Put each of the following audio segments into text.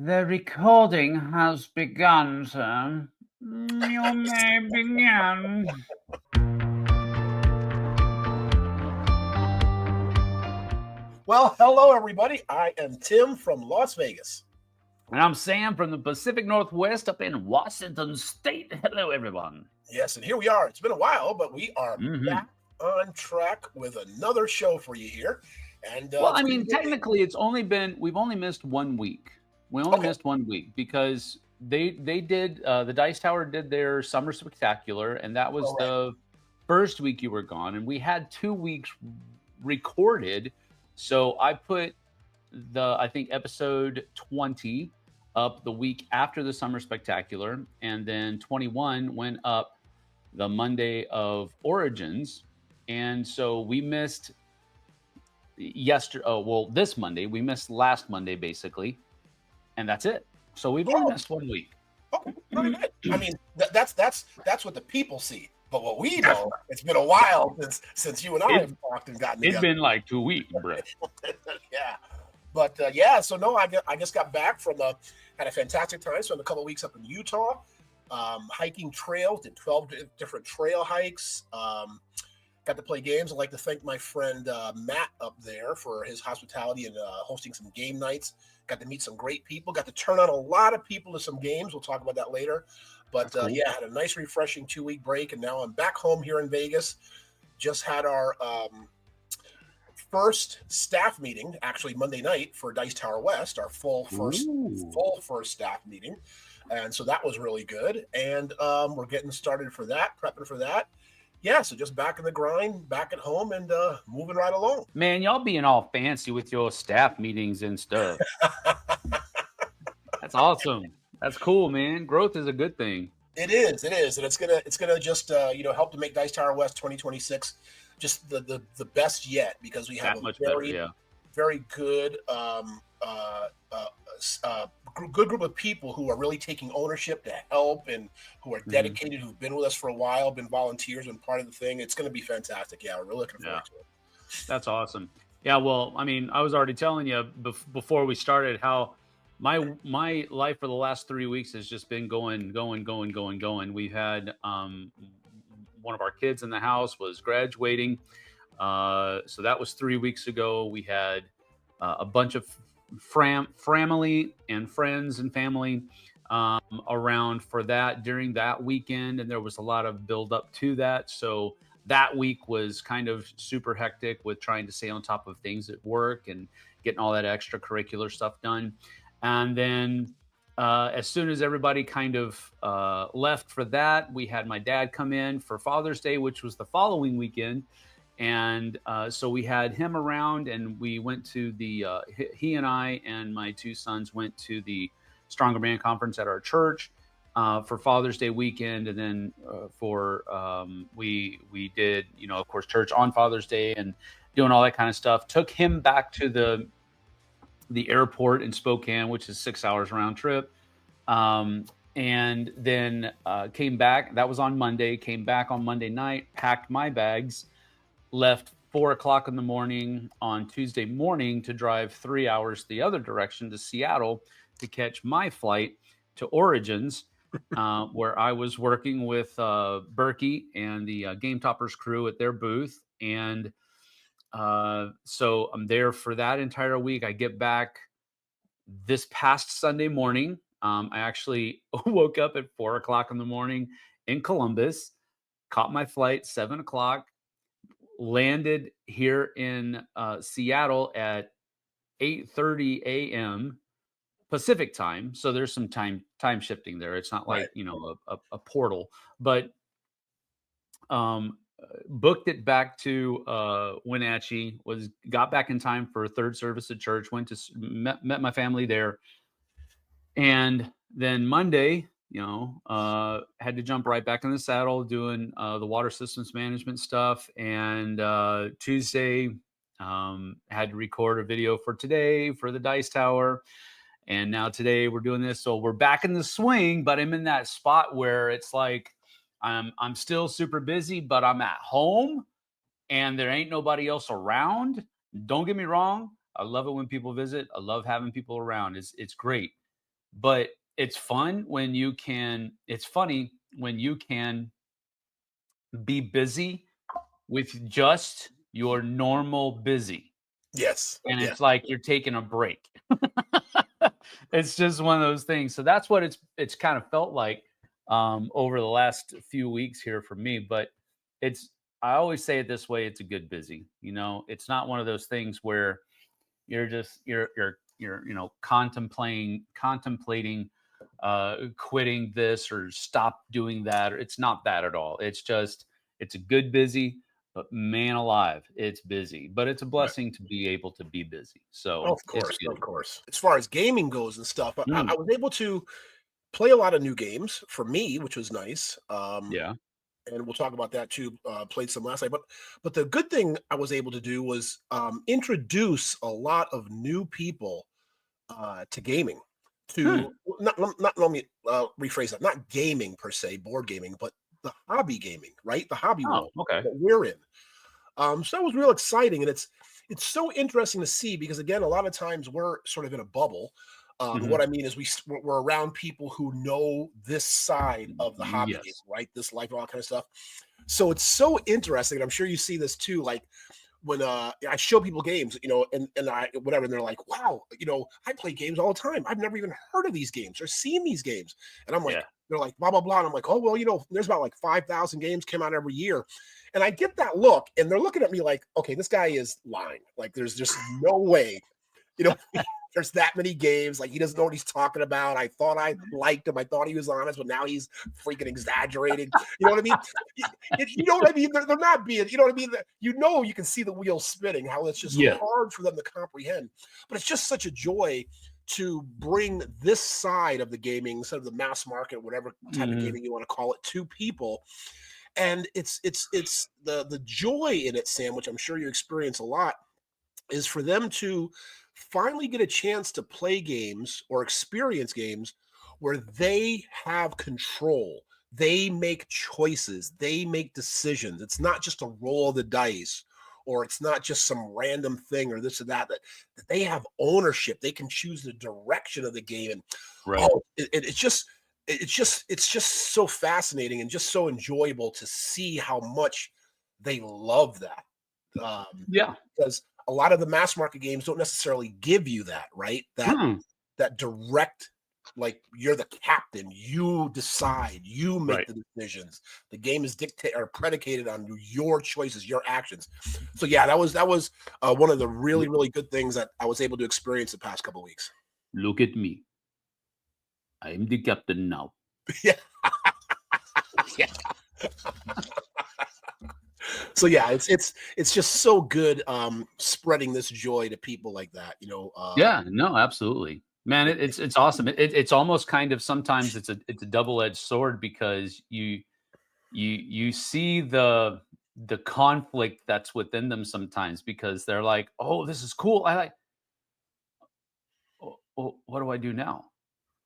The recording has begun, sir. You may begin. Well, hello, everybody. I am Tim from Las Vegas. And I'm Sam from the Pacific Northwest up in Washington State. Hello, everyone. Yes, and here we are. It's been a while, but we are back on track with another show for you here. And well, I mean, technically, we've only missed 1 week. We only missed 1 week because they did the Dice Tower did their summer spectacular, and that was the first week you were gone, and we had 2 weeks recorded. So I put I think episode 20 up the week after the summer spectacular, and then 21 went up the Monday of Origins, and so we missed this Monday. We missed last Monday basically, and that's it. So we've only missed 1 week. Oh, very good. I mean, that's what the people see. But what we know, it's been a while since you and I have talked and gotten together. It's been like 2 weeks, bro. Yeah. But so no, I just got back from had a fantastic time. Spent a couple of weeks up in Utah, hiking trails, did 12 different trail hikes. Got to play games. I'd like to thank my friend Matt up there for his hospitality and hosting some game nights. Got to meet some great people. Got to turn on a lot of people to some games. We'll talk about that later. But cool. Had a nice, refreshing 2-week break, and now I'm back home here in Vegas. Just had our first staff meeting, actually Monday night for Dice Tower West, our full first staff meeting, and so that was really good. And we're getting started for that, prepping for that. Yeah, so just back in the grind, back at home, and moving right along. Man, y'all being all fancy with your staff meetings and stuff. That's awesome. That's cool, man. Growth is a good thing. It is, and it's gonna just help to make Dice Tower West 2026 just the best yet, because we have very good good group of people who are really taking ownership to help and who are dedicated, who've been with us for a while, been volunteers and part of the thing. It's going to be fantastic. Yeah, we're really looking forward to it. That's awesome. Yeah, well, I mean, I was already telling you before we started how my life for the last 3 weeks has just been going. We've had one of our kids in the house was graduating. So that was 3 weeks ago. We had a bunch of family and friends and family around for that during that weekend, and there was a lot of build up to that. So that week was kind of super hectic with trying to stay on top of things at work and getting all that extracurricular stuff done. And then as soon as everybody kind of left for that, we had my dad come in for Father's Day, which was the following weekend. And so we had him around, and we went to he and I and my two sons went to the Stronger Man Conference at our church for Father's Day weekend. And then we did, of course, church on Father's Day and doing all that kind of stuff. Took him back to the airport in Spokane, which is 6 hours round trip. And then came back. That was on Monday. Came back on Monday night, packed my bags, left 4:00 in the morning on Tuesday morning to drive 3 hours the other direction to Seattle to catch my flight to Origins, where I was working with Berkey and the Game Toppers crew at their booth. And so I'm there for that entire week. I get back this past Sunday morning. I actually woke up at 4:00 in the morning in Columbus, caught my flight 7:00, landed here in Seattle at 8:30 a.m. Pacific time. So there's some time shifting there. It's not like, a portal, but booked it back to Wenatchee, got back in time for third service at church, met my family there. And then Monday, had to jump right back in the saddle doing the water systems management stuff. And Tuesday, had to record a video for today for the Dice Tower. And now today we're doing this. So we're back in the swing, but I'm in that spot where it's like, I'm still super busy, but I'm at home and there ain't nobody else around. Don't get me wrong. I love it when people visit. I love having people around. It's great. but it's fun when you can. It's funny when you can be busy with just your normal busy. Yes. And Yeah. it's like you're taking a break. It's just one of those things. So that's what it's kind of felt like over the last few weeks here for me. But it's I always say it this way: it's a good busy. It's not one of those things where you're contemplating quitting this or stop doing that. Or it's not that at all. It's a good busy. But man alive, it's busy. But it's a Right. blessing to be able to be busy. So Of it's course. Of good. course. As far as gaming goes and stuff, I Mm, was able to play a lot of new games for me, which was nice. yeah. And we'll talk about that too. Played some last night, but the good thing I was able to do was introduce a lot of new people to gaming. Hmm. Not let me rephrase that. Not gaming per se, board gaming, but the hobby gaming, right? The hobby Oh, world okay. that we're in. So that was real exciting, and it's so interesting to see because again, a lot of times we're sort of in a bubble. What I Mhm. mean is we're around people who know this side of the hobby game, Yes. right? This life, all that kind of stuff. So it's so interesting, and I'm sure you see this too. Like when I show people games, and I whatever, and they're like, "Wow, I play games all the time. I've never even heard of these games or seen these games." And I'm like, Yeah. they're like, blah blah blah, and I'm like, "Oh well, there's about like 5,000 games come out every year," and I get that look, and they're looking at me like, "Okay, this guy is lying. Like, there's just no way." You know, there's that many games. Like he doesn't know what he's talking about. I thought I liked him. I thought he was honest, but now he's freaking exaggerating. You know what I mean? You know what I mean? They're not being. You know what I mean? You can see the wheels spinning. How it's just Yeah. hard for them to comprehend. But it's just such a joy to bring this side of the gaming, instead of the mass market, whatever type of Mhm. gaming you want to call it, to people. And it's the joy in it, Sam, which I'm sure you experience a lot, is for them to finally get a chance to play games or experience games where they have control. They make choices, they make decisions. It's not just a roll of the dice, or it's not just some random thing or this or that they have ownership. They can choose the direction of the game. And Right. oh, it's just so fascinating and just so enjoyable to see how much they love that. Yeah. Because a lot of the mass market games don't necessarily give you that, right? Mm. That direct, like you're the captain, you decide, you make Right. the decisions. The game is dictated or predicated on your choices, your actions. So yeah, that was one of the really really good things that I was able to experience the past couple of weeks. Look at me. I am the captain now. Yeah, yeah. So yeah, it's just so good spreading this joy to people like that. Yeah, no, absolutely. Man, it's awesome. It's almost kind of sometimes it's a double-edged sword because you see the conflict that's within them sometimes because they're like, "Oh, this is cool. I like oh, what do I do now?"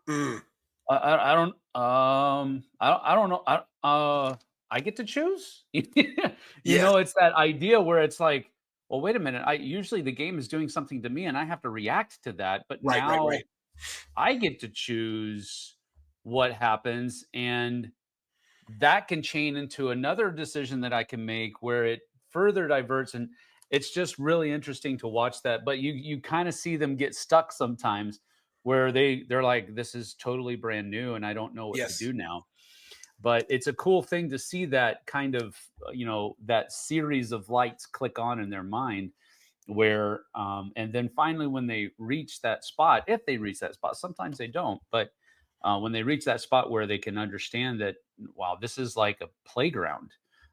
Mm, I don't I don't know. I get to choose? yes, It's that idea where it's like, well, wait a minute. I usually the game is doing something to me and I have to react to that, but right, right, right. now I get to choose what happens and that can chain into another decision that I can make where it further diverts and it's just really interesting to watch that. But you kind of see them get stuck sometimes where they're like, this is totally brand new and I don't know what to Yes. do now. But it's a cool thing to see that kind of that series of lights click on in their mind where and then finally when they reach that spot, if they reach that spot, sometimes they don't, but when they reach that spot where they can understand that wow, this is like a playground,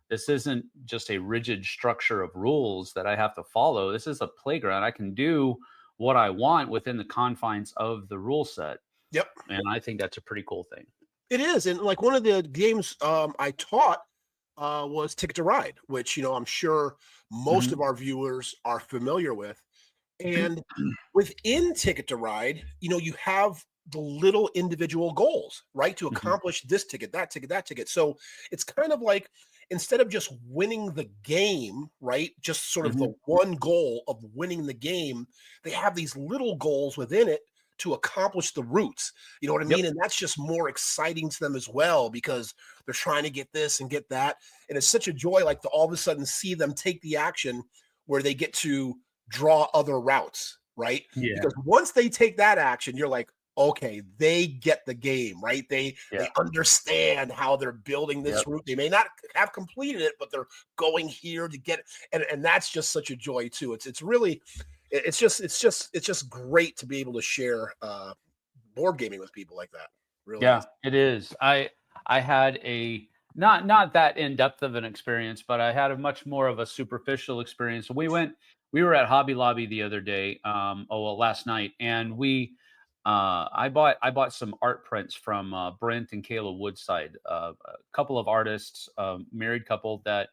this isn't just a rigid structure of rules that I have to follow, this is a playground, I can do what I want within the confines of the rule set, Yep. and I think that's a pretty cool thing. It is, and like one of the games I taught was Ticket to Ride, which I'm sure most of Mhm. our viewers are familiar with. And within Ticket to Ride, you have the little individual goals, right? To Mhm. accomplish this ticket, that ticket, that ticket. So it's kind of like instead of just winning the game, right? Just sort of the Mhm. one goal of winning the game, they have these little goals within it to accomplish the roots. You know what I Yep. mean? And that's just more exciting to them as well because they're trying to get this and get that. And it's such a joy, like to all of a sudden see them take the action where they get to draw other routes, right? Yeah. Because once they take that action, you're like, okay, they get the game, right? They Yeah. understand how they're building this Yep. route. They may not have completed it, but they're going here to get it. And that's just such a joy too. It's really it's just great to be able to share board gaming with people like that. Really Yeah, is. it is. I had a not that in depth of an experience, but I had a much more of a superficial experience. We were at Hobby Lobby the other day, last night, and I bought some art prints from Brent and Kayla Woodside, a couple of artists, married couple that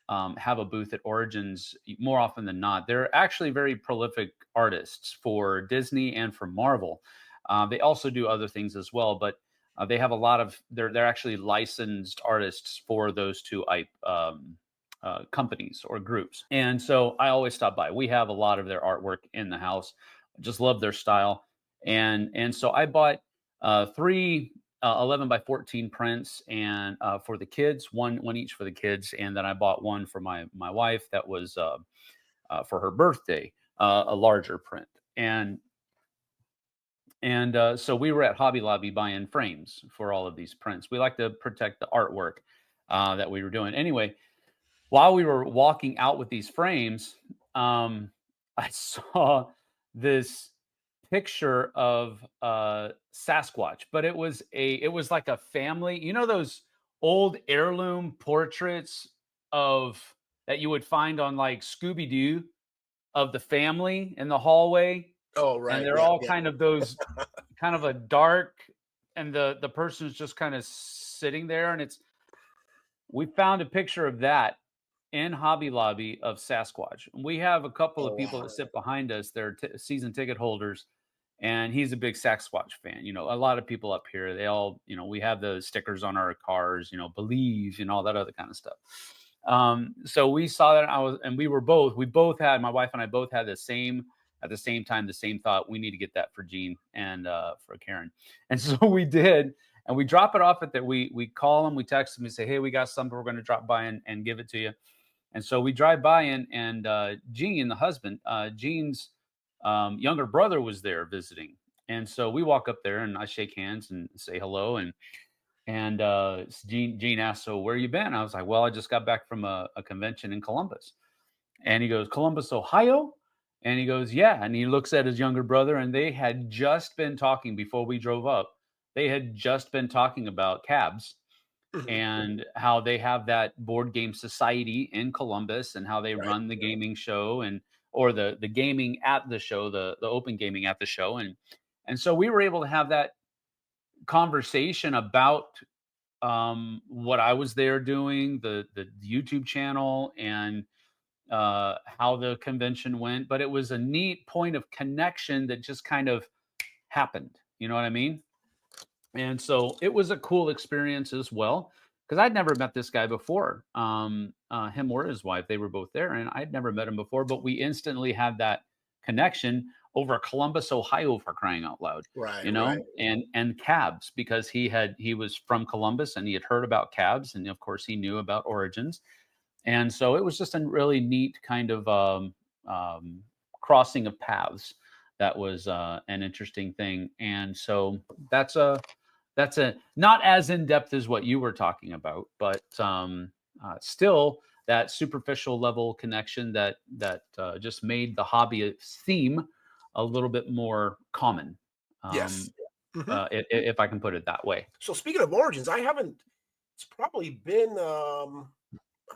have a booth at Origins more often than not. They're actually very prolific artists for Disney and for Marvel. They also do other things as well, but they have a lot of they're actually licensed artists for those two companies or groups. And so I always stop by. We have a lot of their artwork in the house. Just love their style. And so I bought three 11 by 14 prints and for the kids, one each for the kids, and then I bought one for my wife that was for her birthday, a larger print. And so we were at Hobby Lobby buying frames for all of these prints. We like to protect the artwork that we were doing. Anyway, while we were walking out with these frames, I saw this picture of Sasquatch, but it was like a family. You know those old heirloom portraits of that you would find on like Scooby Doo of the family in the hallway, Oh, and right. they're Yeah, all yeah. kind of those kind of a dark, and the person's just kind of sitting there, and it's we found a picture of that in Hobby Lobby of Sasquatch. We have a couple Oh, of people wow. that sit behind us. They're season ticket holders, and he's a big Sasquatch fan. You know, a lot of people up here, they all, we have the stickers on our cars, believe, and all that other kind of stuff. So we saw that, and we both had, my wife and I both had at the same time, the same thought. We need to get that for Jean and for Karen. And so we did. And we drop it off at that. We call them, we text them, we say, hey, we got something. We're going to drop by and give it to you. And so we drive by, and Jean, the husband, Jean's younger brother was there visiting. And so we walk up there, and I shake hands and say hello. And Jean asked, so where you been? I was like, well, I just got back from a convention in Columbus. And he goes, Columbus, Ohio? And he goes, yeah. And he looks at his younger brother, and they had just been talking before we drove up. They had just been talking about cabs Mhm. and how they have that board game society in Columbus, and how they Right. run the gaming show, and or the gaming at the show, the open gaming at the show. And so we were able to have that conversation about what I was there doing, the YouTube channel, and how the convention went. But it was a neat point of connection that just kind of happened. You know what I mean? And so it was a cool experience as well, because I'd never met this guy before. Him or his wife, they were both there, and I'd never met him before. But we instantly had that connection over Columbus, Ohio, for crying out loud, Right, right. and cabs, because he was from Columbus, and he had heard about cabs, and of course he knew about Origins. And so it was just a really neat kind of crossing of paths. That was an interesting thing. And so that's a that's a not as in depth as what you were talking about, but still that superficial level connection that just made the hobby theme a little bit more common, Yes. Mhm. if I can put it that way. So speaking of Origins, I haven't it's probably been, no,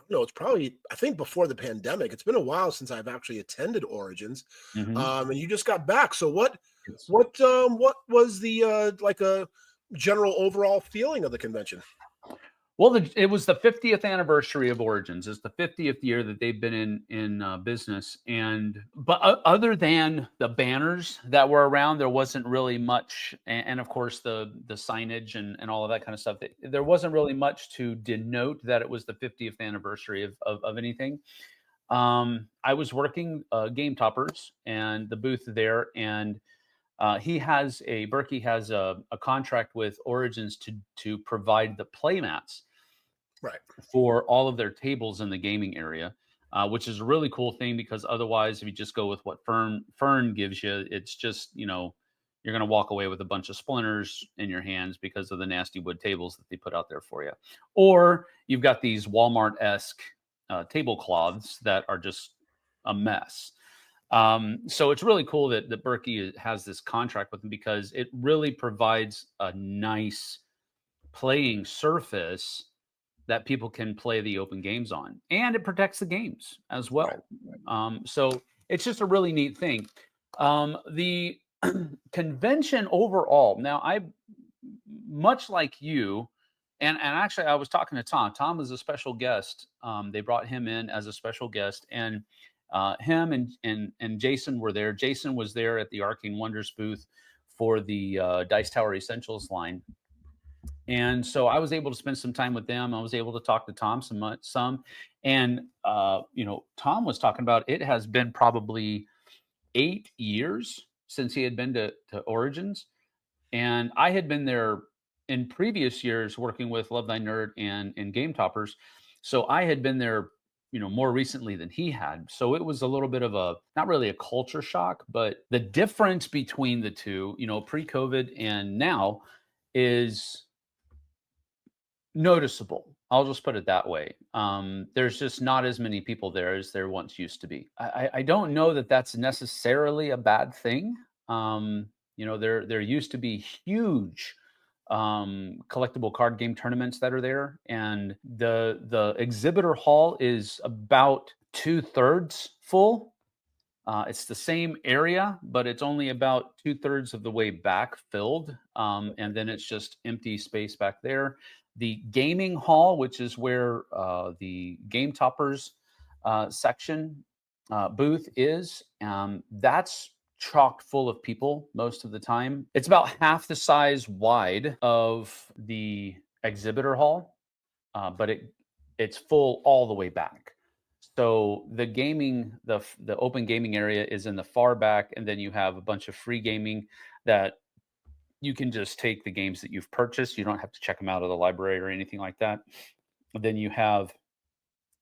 it's probably I think before the pandemic. It's been a while since I've actually attended Origins, Hmm. and you just got back. So what Yes. what was the, like, a general overall feeling of the convention? Well, it was the 50th anniversary of Origins. It's the 50th year that they've been in business, and but other than the banners that were around, there wasn't really much, and of course the signage and all of that kind of stuff. There wasn't really much to denote that it was the 50th anniversary of anything. I was working Game Toppers and the booth there, and Berkey has a contract with Origins to provide the play mats Right. for all of their tables in the gaming area, which is a really cool thing because otherwise, if you just go with what Fern gives you, it's just, you're going to walk away with a bunch of splinters in your hands because of the nasty wood tables that they put out there for you. Or you've got these Walmart-esque tablecloths that are just a mess. So it's really cool that Berkey has this contract with them because it really provides a nice playing surface that people can play the open games on, and it protects the games as well. So it's just a really neat thing. The convention overall, now I, much like you, and actually I was talking to Tom. Tom was a special guest. They brought him in as a special guest, and him and Jason were there. Jason was there at the Arcane Wonders booth for the Dice Tower Essentials line. And so I was able to spend some time with them. I was able to talk to Tom some, and Tom was talking about it has been probably 8 years since he had been to Origins, and I had been there in previous years working with Love Thy Nerd and Game Toppers, so I had been there, more recently than he had. So it was a little bit of not really a culture shock, but the difference between the two, pre-COVID and now, is noticeable. I'll just put it that way. There's just not as many people there as there once used to be. I don't know that that's necessarily a bad thing. There used to be huge collectible card game tournaments that are there, and the exhibitor hall is about 2/3 full. It's the same area, but it's only about 2/3 of the way back filled. And then it's just empty space back there. The gaming hall, which is where the Game Toppers section booth is, that's chocked full of people most of the time. It's about half the size wide of the exhibitor hall, but it's full all the way back. So the open gaming area is in the far back, and then you have a bunch of free gaming that you can just take the games that you've purchased. You don't have to check them out of the library or anything like that. Then you have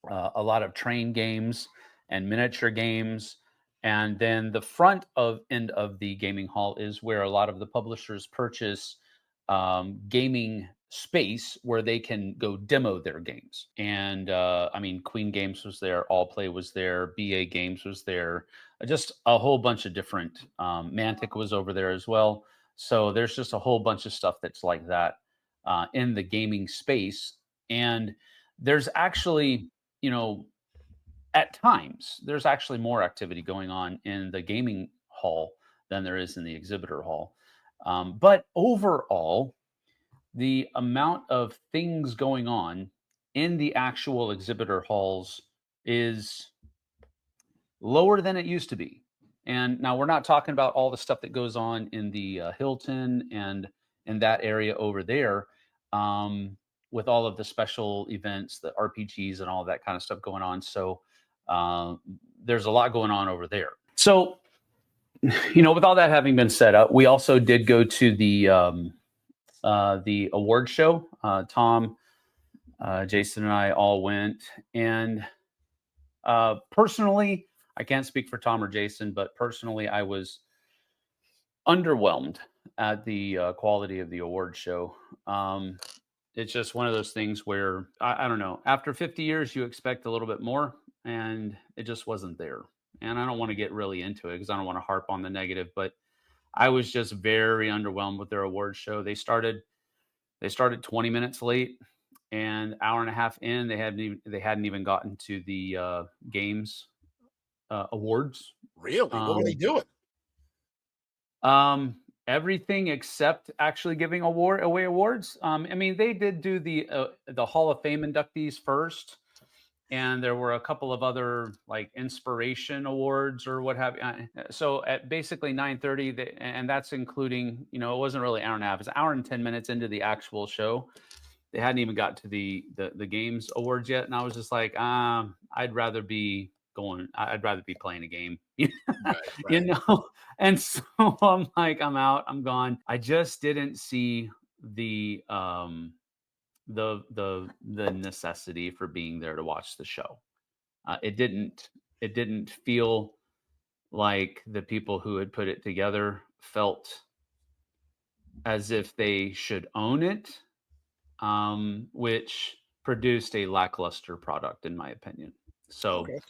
a lot of train games and miniature games. And then the end of the gaming hall is where a lot of the publishers purchase gaming space where they can go demo their games. And Queen Games was there, All Play was there, BA Games was there, just a whole bunch of different. Mantic was over there as well. So there's just a whole bunch of stuff that's like that in the gaming space. And there's actually, at times, there's actually more activity going on in the gaming hall than there is in the exhibitor hall. But overall, the amount of things going on in the actual exhibitor halls is lower than it used to be. And now we're not talking about all the stuff that goes on in the Hilton and in that area over there, with all of the special events, the RPGs and all that kind of stuff going on. So there's a lot going on over there. So, with all that having been set up, we also did go to the award show. Tom, Jason, and I all went. And personally, I can't speak for Tom or Jason, but personally, I was underwhelmed at the quality of the award show. It's just one of those things where, I don't know, after 50 years, you expect a little bit more, and it just wasn't there. And I don't want to get really into it because I don't want to harp on the negative, but I was just very underwhelmed with their award show. They started 20 minutes late, and hour and a half in, they hadn't even gotten to the games awards. Really? What were they doing? Everything except actually giving away awards. They did do the Hall of Fame inductees first, and there were a couple of other like inspiration awards or what have you. So at basically 9:30, and that's including, it wasn't really an hour and a half. It's an hour and 10 minutes into the actual show. They hadn't even got to the games awards yet, and I was just like, I'd rather be playing a game. Right, you right. know? And so I'm like, I'm out, I'm gone. I just didn't see the the necessity for being there to watch the show. It didn't feel like the people who had put it together felt as if they should own it, which produced a lackluster product, in my opinion. So Okay.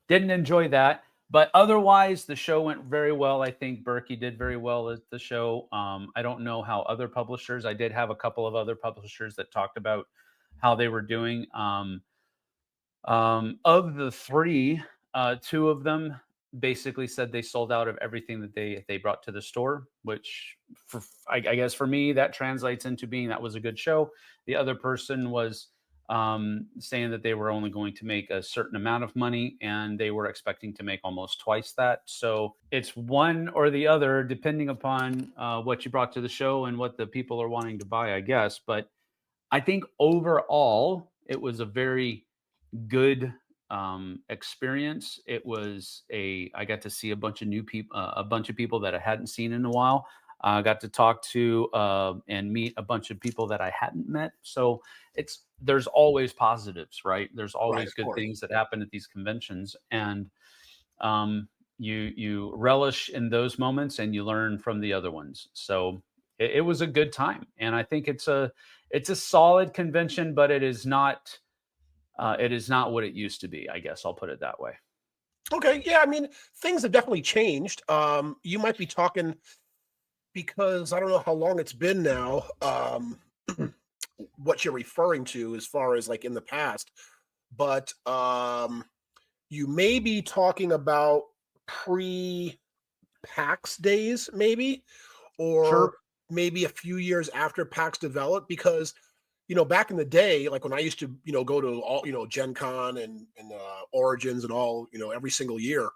didn't enjoy that. But otherwise, the show went very well. I think Berkey did very well at the show. I don't know how other publishers. I did have a couple of other publishers that talked about how they were doing. Of the three, two of them basically said they sold out of everything that they brought to the store, which I guess for me that translates into being that was a good show. The other person was saying that they were only going to make a certain amount of money and they were expecting to make almost twice that. So it's one or the other, depending upon what you brought to the show and what the people are wanting to buy, I guess. But I think overall, it was a very good experience. It was I got to see a bunch of new people, a bunch of people that I hadn't seen in a while. I got to talk to and meet a bunch of people that I hadn't met. So there's always positives, right? There's Right, always of good course. things that happen at these conventions, and you relish in those moments and you learn from the other ones. So it was a good time, and I think it's a solid convention, but it is not what it used to be. I guess I'll put it that way. Okay, yeah, I mean, things have definitely changed. You might be talking because I don't know how long it's been now. What you're referring to as far as like in the past, but you may be talking about pre PAX days, maybe, Sure. or maybe a few years after PAX developed, because back in the day, like when I used to, go to all, Gen Con and Origins and all, every single year,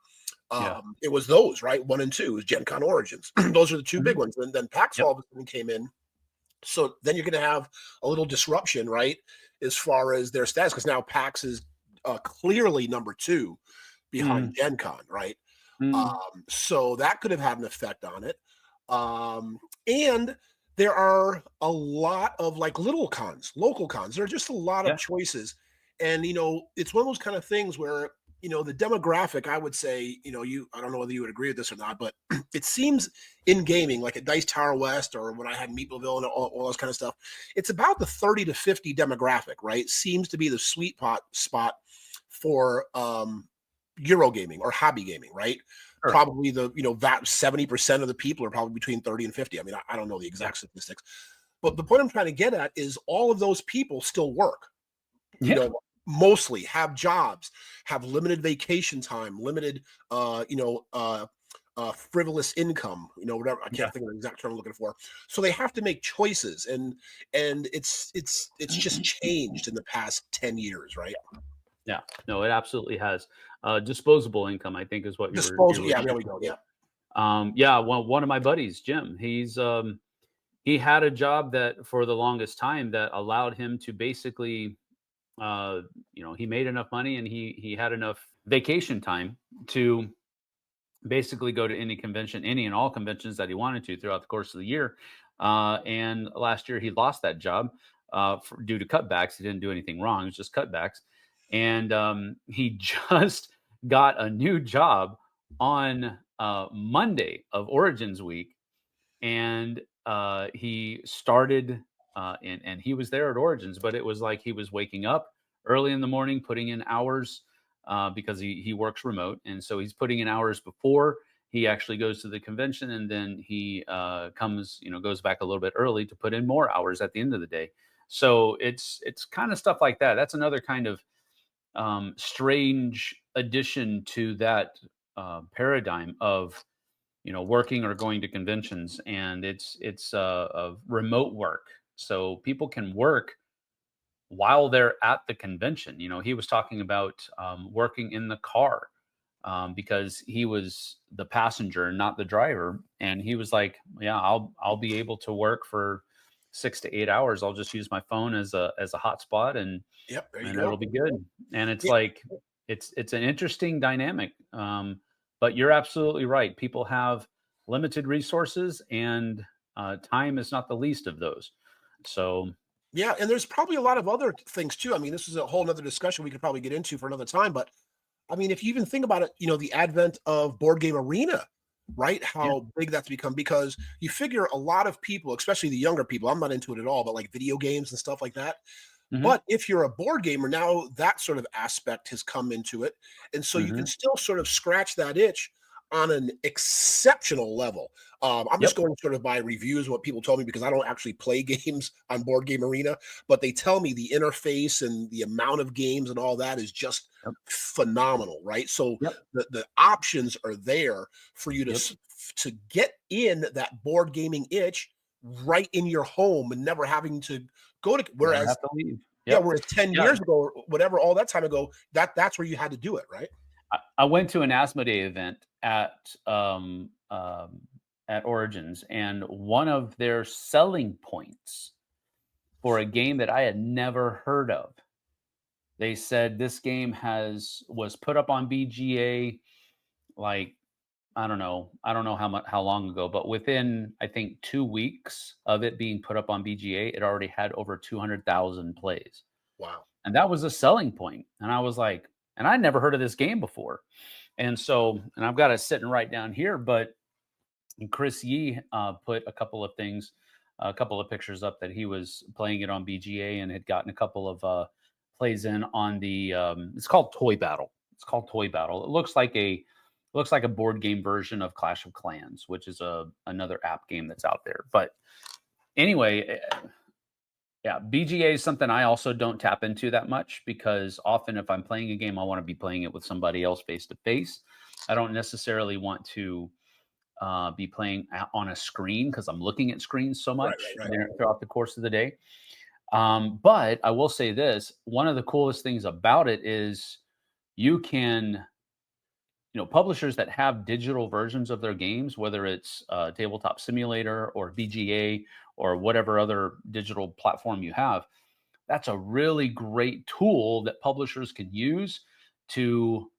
Yeah. it was those, right? One and two is Gen Con Origins. Those are the two big Mhm. ones. And then PAX Yep. all of a sudden came in. So then you're going to have a little disruption, right? As far as their stats, because now PAX is clearly number two behind Mhm. Gen Con, right? Mhm. So that could have had an effect on it. And there are a lot of like little cons, local cons. There are just a lot of Yeah. choices. And, it's one of those kind of things where, the demographic, I would say, I don't know whether you would agree with this or not, but it seems in gaming, like at Dice Tower West or when I had Meepleville and all this kind of stuff, it's about the 30 to 50 demographic, right? Seems to be the sweet spot for Euro gaming or hobby gaming, right? Sure. Probably that 70% of the people are probably between 30 and 50. I mean, I don't know the Yeah. exact statistics, but the point I'm trying to get at is all of those people still work, you Yeah. know, mostly have jobs, have limited vacation time, limited, uh, you know, uh, frivolous income, whatever. I Yeah. can't think of the exact term I'm looking for. So they have to make choices, and it's just changed in the past 10 years, right? Yeah. No, it absolutely has. Disposable income, I think, is what you Disposal. were Yeah, there we shooting go. for. Yeah. Yeah. One of my buddies, Jim, he had a job that for the longest time that allowed him to basically he made enough money and he had enough vacation time to basically go to any convention, any and all conventions that he wanted to throughout the course of the year. And last year he lost that job due to cutbacks. He didn't do anything wrong; it was just cutbacks. And he just got a new job on Monday of Origins Week, and he started and he was there at Origins, but it was like he was waking up early in the morning, putting in hours because he works remote, and so he's putting in hours before he actually goes to the convention, and then he comes, goes back a little bit early to put in more hours at the end of the day. So it's kind of stuff like that. That's another kind of strange addition to that paradigm of working or going to conventions, and it's a remote work, so people can work while they're at the convention. He was talking about working in the car because he was the passenger, not the driver, and he was like, "Yeah, I'll be able to work for 6 to 8 hours. I'll just use my phone as a hotspot, and Yep. There you it'll go. be good." And it's Yeah. like it's an interesting dynamic. But you're absolutely right. People have limited resources, and time is not the least of those. So, Yeah, and there's probably a lot of other things too. I mean, this is a whole nother discussion we could probably get into for another time. But I mean, if you even think about it, the advent of Board Game Arena, right? yeah. How big that's become, because you figure a lot of people, especially the younger people, I'm not into it at all, but like video games and stuff like that. Hmm. But if you're a board gamer, now that sort of aspect has come into it. And so you can Hmm. still sort of scratch that itch on an exceptional level. I'm just Yep. going sort of by reviews, what people told me, because I don't actually play games on Board Game Arena, but they tell me the interface and the amount of games and all that is just Yep. phenomenal, right? So Yep. the options are there for you Yep. to get in that board gaming itch right in your home and never having to go to, Never whereas have to leave. yeah, Yep. whereas 10 Yeah. years ago or whatever, all that time ago, that's where you had to do it, right? I went to an Asmodee event at Origins, and one of their selling points for a game that I had never heard of, they said this game was put up on BGA, like, I don't know how long ago, but within, I think, 2 weeks of it being put up on BGA, it already had over 200,000 plays, Wow. and that was a selling point. And I was like, and I'd never heard of this game before, and so, and I've got it sitting right down here, but Chris Yee put a couple of pictures up that he was playing it on BGA and had gotten a couple of plays in on the. It's called Toy Battle. It's called Toy Battle. It looks like a board game version of Clash of Clans, which is another app game that's out there. But anyway, yeah, BGA is something I also don't tap into that much, because often if I'm playing a game, I want to be playing it with somebody else face to face. I don't necessarily want to be playing on a screen, because I'm looking at screens so Right, much right, right. throughout the course of the day. But I will say this: one of the coolest things about it is you can, publishers that have digital versions of their games, whether it's Tabletop Simulator or BGA or whatever other digital platform you have, that's a really great tool that publishers can use to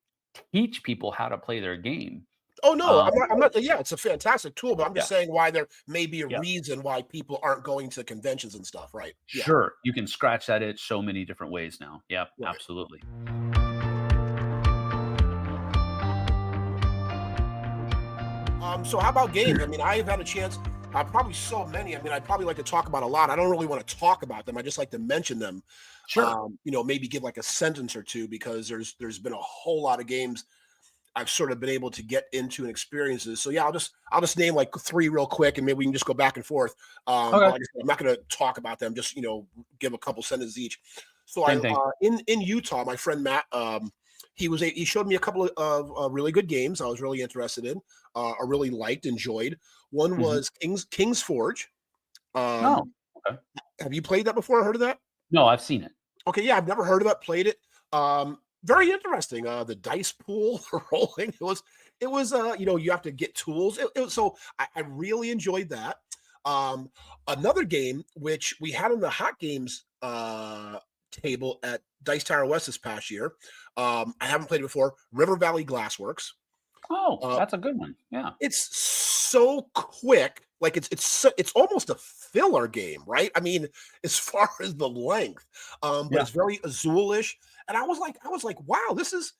teach people how to play their game. Oh no, Um, I'm not. Yeah, it's a fantastic tool, but I'm yeah, just saying why there may be a yeah. reason why people aren't going to conventions and stuff, right? Yeah, Sure, you can scratch that itch so many different ways now. Yep, right. absolutely. So how about games? I mean, I've had a chance. Probably so many. I mean, I'd probably like to talk about a lot. I don't really want to talk about them. I just like to mention them. Sure. Maybe give like a sentence or two, because there's been a whole lot of games I've sort of been able to get into and experiences. So yeah, I'll just name like three real quick, and maybe we can just go back and forth. But Okay. like I said, I'm not going to talk about them. Just give a couple sentences each. So I Same thing. in Utah, my friend Matt, he showed me a couple of really good games I was really interested in, I really liked, enjoyed. One Mhm. was King's Forge. Oh, Um, okay. have you played that before? Heard of that? No, I've seen it. Okay, yeah, I've never heard of it, played it. Very interesting. The dice pool rolling. You have to get tools. So I really enjoyed that. Um, Another game which we had in the hot games table at Dice Tower West this past year. I haven't played it before. River Valley Glassworks. Oh, Uh, that's a good one. Yeah. it's so quick. Like it's almost a filler game, right? I mean, as far as the length, but Yeah. it's very Azulish. And I was like, wow, this is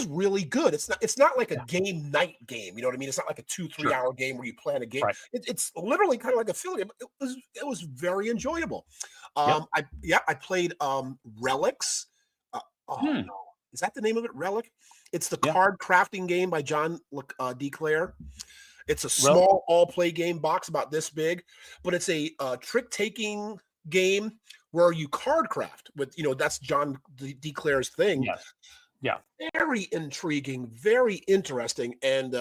really good. It's not like a Yeah. game night game. You know what I mean? It's not like a 2 3 Sure. hour game where you plan a game. Right. It's literally kind of like a filler game. It was very enjoyable. Yep. I played Relics. Oh Hmm. no, is that the name of it? Relic. It's the Yeah. card crafting game by John DeClaire. It's a Well, small all play game box about this big, but it's a trick taking game where you card craft with, that's John DeClaire's thing. yes. Yeah. Very intriguing, very interesting. And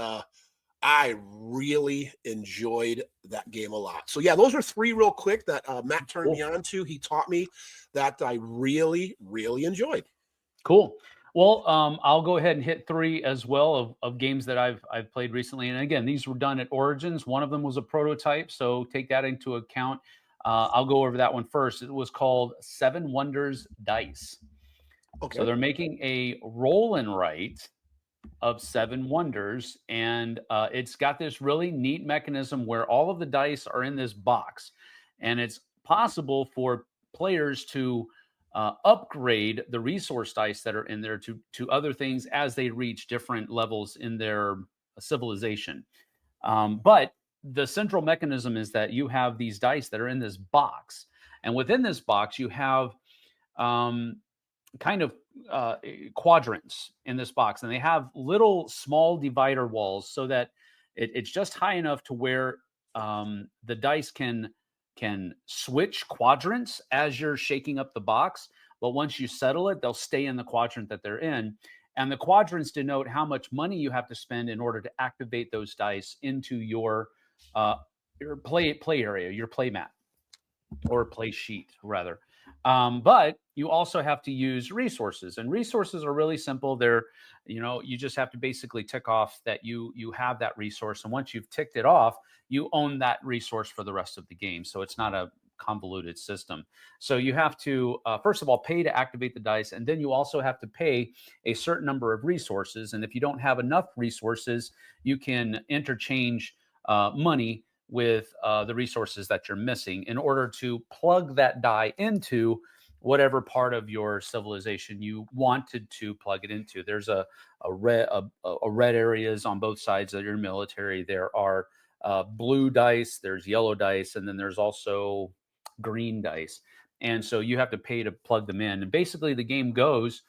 I really enjoyed that game a lot. So, yeah, those are three real quick that Matt turned me Cool. on to. He taught me that I really, really enjoyed. Cool. Well, I'll go ahead and hit three as well of games that I've played recently. And again, these were done at Origins. One of them was a prototype, so take that into account. I'll go over that one first. It was called Seven Wonders Dice. So Okay. they're making a roll and write of Seven Wonders, and it's got this really neat mechanism where all of the dice are in this box, and it's possible for players to upgrade the resource dice that are in there to other things as they reach different levels in their civilization. But the central mechanism is that you have these dice that are in this box, and within this box you have um, kind of quadrants in this box, and they have little small divider walls so that it's just high enough to where the dice can switch quadrants as you're shaking up the box. But once you settle it, they'll stay in the quadrant that they're in. And the quadrants denote how much money you have to spend in order to activate those dice into uh, your play area, your play mat or play sheet rather. But you also have to use resources, and resources are really simple. They're, you just have to basically tick off that you have that resource, and once you've ticked it off, you own that resource for the rest of the game. So it's not a convoluted system. So you have to first of all pay to activate the dice, and then you also have to pay a certain number of resources. And if you don't have enough resources, you can interchange money with the resources that you're missing in order to plug that die into whatever part of your civilization you wanted to plug it into. There's a red areas on both sides of your military. There are blue dice, there's yellow dice, and then there's also green dice. And so you have to pay to plug them in. And basically, the game goes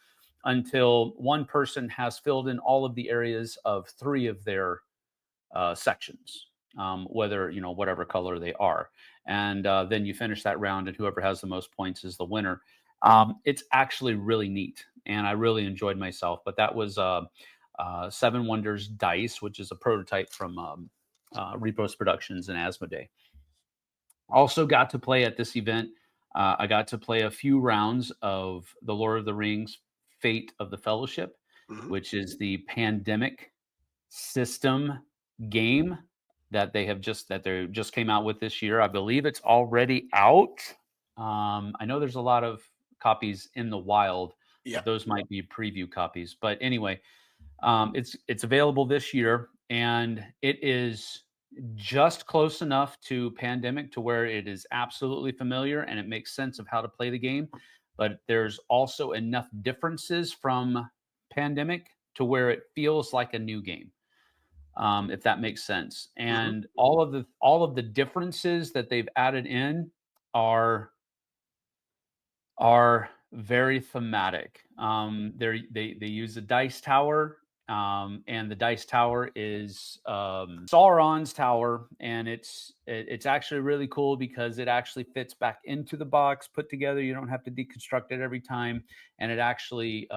until one person has filled in all of the areas of three of their sections, whether whatever color they are, and then you finish that round, and whoever has the most points is the winner. It's actually really neat, and I really enjoyed myself. But that was Seven Wonders Dice, which is a prototype from Repos Productions and Asmodee. Also got to play at this event. I got to play a few rounds of the Lord of the Rings Fate of the Fellowship, which is the pandemic system game that they just came out with this year. I believe it's already out. I know there's a lot of copies in the wild. Yeah. Those might be preview copies, but anyway, it's available this year, and it is just close enough to Pandemic to where it is absolutely familiar and it makes sense of how to play the game. But there's also enough differences from Pandemic to where it feels like a new game, if that makes sense. And all of the differences that they've added in are very thematic. They use a dice tower, and the dice tower is Sauron's tower, and it's actually really cool because it actually fits back into the box put together. You don't have to deconstruct it every time, and it actually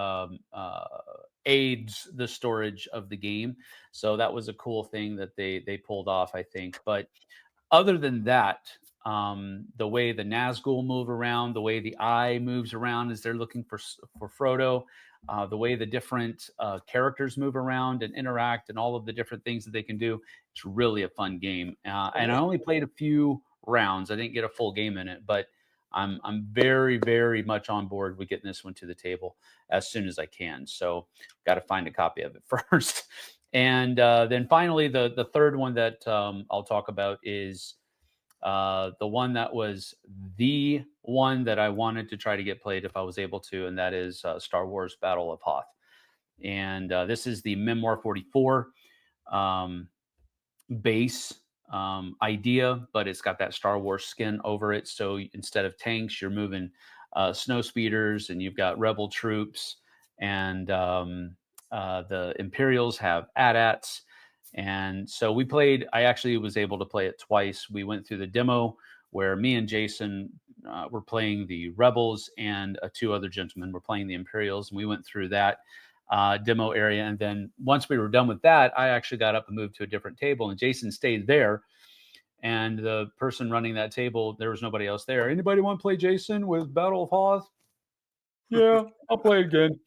aids the storage of the game. So that was a cool thing that they pulled off, I think. But other than that, the way the Nazgul move around, the way the eye moves around as they're looking for Frodo, the way the different characters move around and interact, and all of the different things that they can do, it's really a fun game. And I only played a few rounds. I didn't get a full game in it, but I'm very, very much on board with getting this one to the table as soon as I can. So got to find a copy of it first. And then finally, the third one that I'll talk about is the one that was the one that I wanted to try to get played if I was able to, and that is Star Wars Battle of Hoth. And this is the Memoir 44 base idea, but it's got that Star Wars skin over it. So instead of tanks, you're moving snow speeders, and you've got rebel troops, and the Imperials have AT-ATs. And so I actually was able to play it twice. We went through the demo where me and Jason were playing the Rebels, and two other gentlemen were playing the Imperials. And we went through that demo area. And then once we were done with that, I actually got up and moved to a different table, and Jason stayed there. And the person running that table, there was nobody else there. Anybody want to play Jason with Battle of Hoth? Yeah, I'll play again.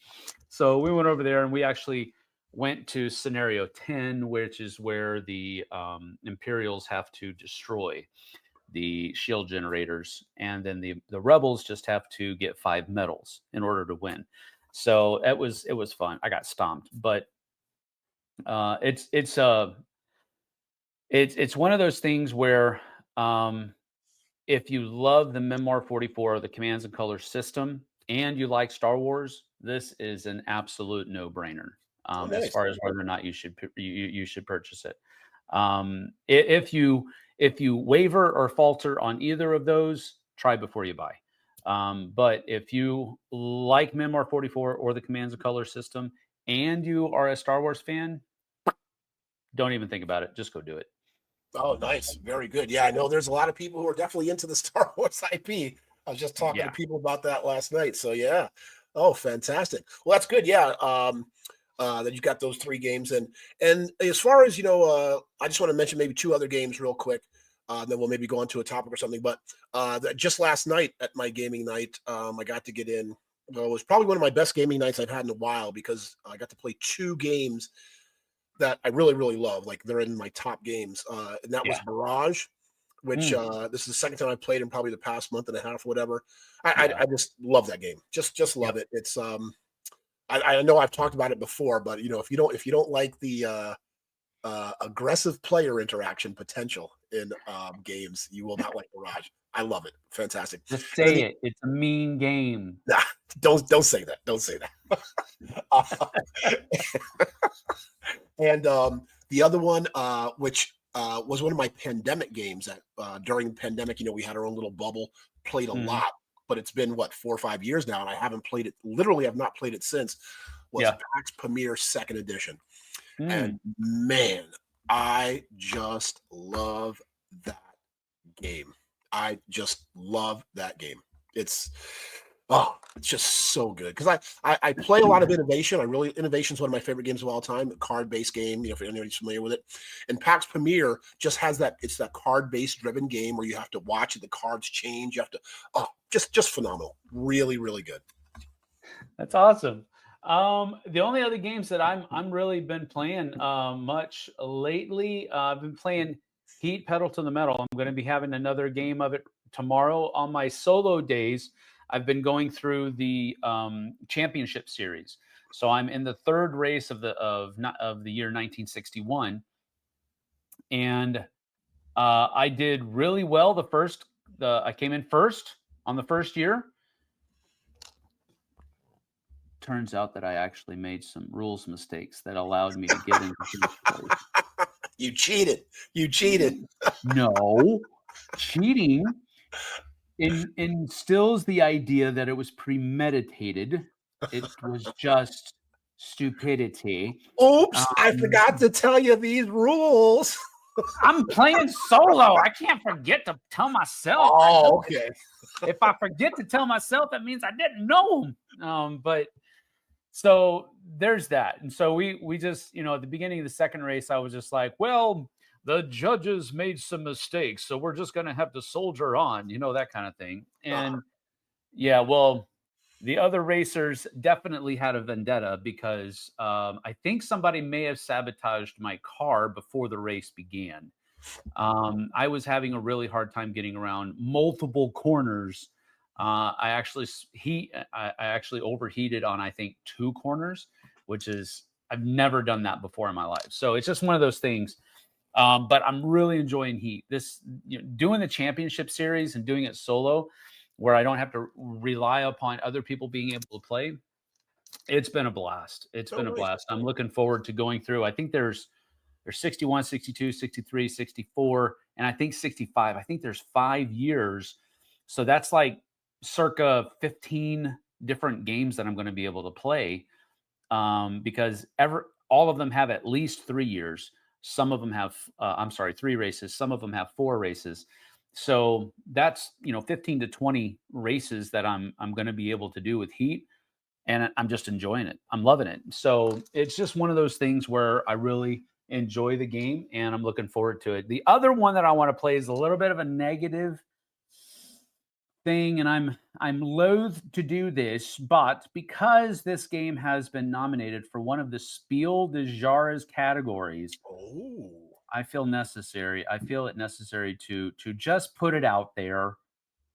So we went over there, and we actually went to scenario 10, which is where the Imperials have to destroy the shield generators, and then the rebels just have to get 5 medals in order to win. So it was fun. I got stomped, but It's one of those things where, um, if you love the Memoir 44, the commands and colors system, and you like Star Wars, this is an absolute no-brainer, Oh, as nice. far as whether or not you should purchase it. If you waver or falter on either of those, try before you buy. But if you like Memoir 44 or the commands and colors system, and you are a Star Wars fan, don't even think about it. Just go do it. Oh, nice. Very good. Yeah, I know there's a lot of people who are definitely into the Star Wars IP. I was just talking to Yeah. people about that last night. So yeah. Oh, fantastic. Well, that's good. Yeah. That you got those three games and as far as I just want to mention maybe two other games real quick. Then we'll maybe go on to a topic or something. But just last night at my gaming night, I got to get in. Well, it was probably one of my best gaming nights I've had in a while because I got to play two games that I really, really love. Like they're in my top games. And that was Yeah. Barrage, which Mm, this is the second time I played in probably the past month and a half, or whatever. yeah. I just love that game. Just love Yep. it. It's I know I've talked about it before, but if you don't like the aggressive player interaction potential in games, you will not like Barrage. I love it. Fantastic. Just And then say it. It's a mean game. nah, don't say that. Don't say that. Uh, and the other one, which was one of my pandemic games that during the pandemic, we had our own little bubble, played a Mhm. lot, but it's been what 4 or 5 years now, and I haven't played it. Literally, I've not played it since. Was Yeah. PAX Premier Second Edition, and Mm. man, I just love that game. I just love that game. It's it's just so good because I play a lot of innovation. Innovation is one of my favorite games of all time. A card based game, if anybody's familiar with it. And PAX Premier just has that. It's that card based driven game where you have to watch the cards change. You have to just phenomenal. Really, really good. That's awesome. The only other games that I'm really been playing much lately, I've been playing Heat Pedal to the Metal. I'm going to be having another game of it tomorrow. On my solo days, I've been going through the championship series. So I'm in the third race of the year 1961, and I did really well. I came in first on the first year. Turns out that I actually made some rules mistakes that allowed me to get into first place. You cheated. You cheated. No, cheating instills the idea that it was premeditated. It was just stupidity. Oops! I Um, forgot to tell you these rules. I'm playing solo. I can't forget to tell myself. I know Oh, okay. if I forget to tell myself, that means I didn't know 'em. But so there's that. And so we just, at the beginning of the second race, I was just like, well, the judges made some mistakes, so we're just gonna have to soldier on, that kind of thing. Uh, And yeah, well, the other racers definitely had a vendetta because I think somebody may have sabotaged my car before the race began. I was having a really hard time getting around multiple corners. I actually overheated on I think two corners, which is I've never done that before in my life. So it's just one of those things. But I'm really enjoying Heat. Doing the championship series and doing it solo, where I don't have to rely upon other people being able to play. It's been a blast. It's oh, been a nice. blast. I'm looking forward to going through. I think there's 61, 62, 63, 64, and I think 65. I think there's 5 years. So that's like circa 15 different games that I'm going to be able to play, because all of them have at least 3 years. Some of them have, I'm sorry, 3 races. Some of them have 4 races. So that's 15 to 20 races that I'm going to be able to do with Heat, and I'm just enjoying it. I'm loving it. So it's just one of those things where I really enjoy the game and I'm looking forward to it. The other one that I want to play is a little bit of a negative thing, and I'm loath to do this, but because this game has been nominated for one of the Spiel des Jahres categories, Oh, I feel it necessary to just put it out there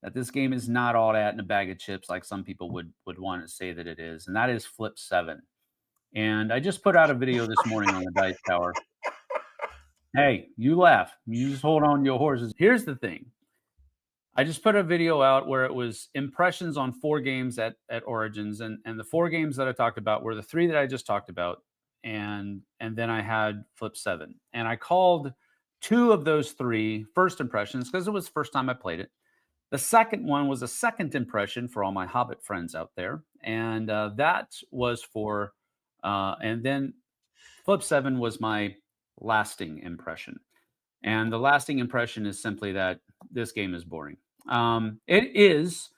that this game is not all that in a bag of chips like some people would want to say that it is, and that is Flip 7. And I just put out a video this morning on the Dice Tower. Hey, you laugh. You just hold on to your horses. Here's the thing. I just put a video out where it was impressions on 4 games at Origins, and the 4 games that I talked about were the 3 that I just talked about, and then I had Flip 7, and I called 2 of those 3 first impressions because it was the first time I played it. The second one was a second impression for all my Hobbit friends out there, and that was for, and then Flip 7 was my lasting impression. And the lasting impression is simply that this game is boring. It is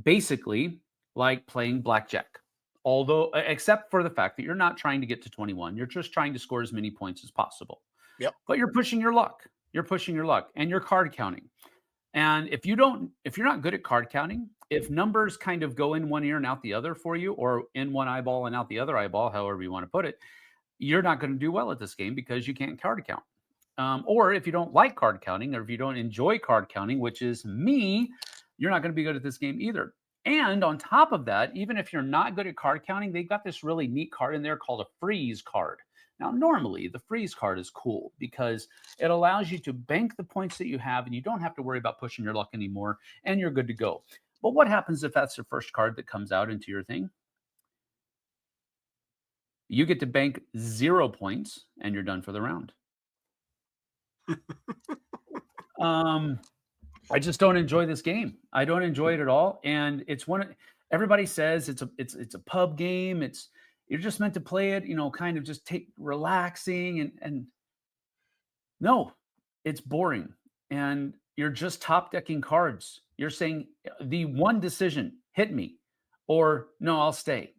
basically like playing blackjack, although, except for the fact that you're not trying to get to 21, you're just trying to score as many points as possible. Yep. But you're pushing your luck. You're pushing your luck, and you're card counting. And if you're not good at card counting, if numbers kind of go in one ear and out the other for you, or in one eyeball and out the other eyeball, however you want to put it, you're not going to do well at this game because you can't card count. Or if you don't like card counting, or if you don't enjoy card counting, which is me, you're not going to be good at this game either. And on top of that, even if you're not good at card counting, they've got this really neat card in there called a freeze card. Now, normally the freeze card is cool because it allows you to bank the points that you have, and you don't have to worry about pushing your luck anymore, and you're good to go. But what happens if that's the first card that comes out into your thing? You get to bank 0 points, and you're done for the round. I just don't enjoy this game. I don't enjoy it at all. And it's everybody says it's a pub game. You're just meant to play it, kind of just relaxing and no, it's boring. And you're just top decking cards. You're saying the one decision, hit me, or no, I'll stay.